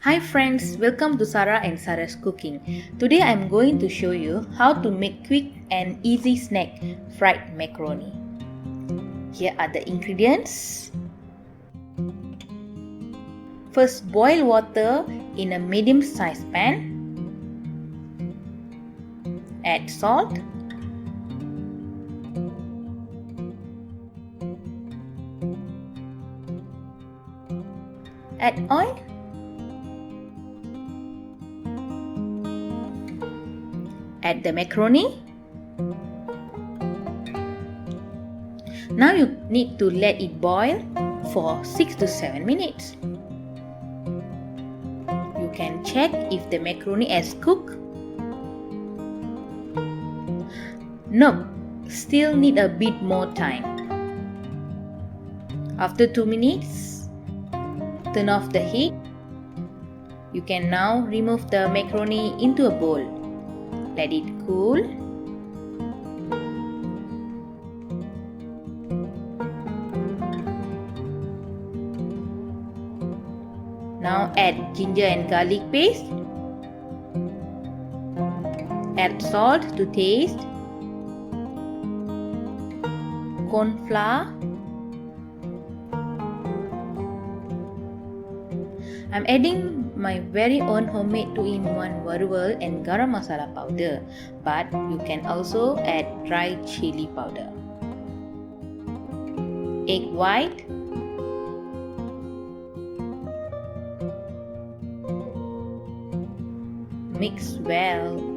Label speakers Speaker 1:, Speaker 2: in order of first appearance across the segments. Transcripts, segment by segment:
Speaker 1: Hi friends, welcome to Sara and Saras Cooking. Today I am going to show you how to make quick and easy snack fried macaroni. Here are the ingredients. First, boil water in a medium-sized pan. Add salt. Add oil. Add the macaroni. Now you need to let it boil for 6 to 7 minutes. You can check if the macaroni has cooked. Nope, still need a bit more time. After 2 minutes, turn off the heat. You can now remove the macaroni into a bowl. Let it cool. Now add ginger and garlic paste. Add salt to taste. Corn flour. I'm adding my very own homemade 2-in-1 Varuval and garam masala powder, but you can also add dry chili powder. Egg white. Mix well.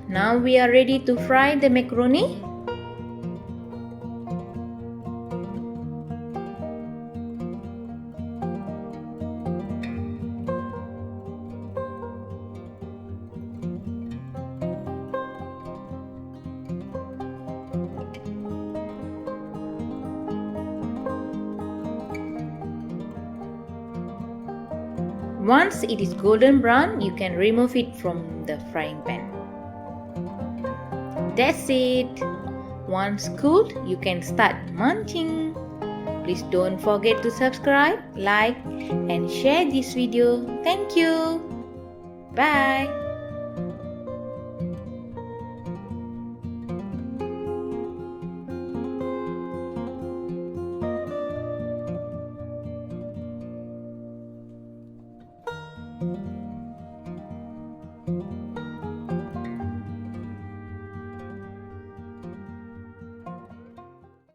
Speaker 1: Now we are ready to fry the macaroni. Once it is golden brown, you can remove it from the frying pan. That's it. Once cooled, you can start munching. Please don't forget to subscribe, like, and share this video. Thank you. Bye.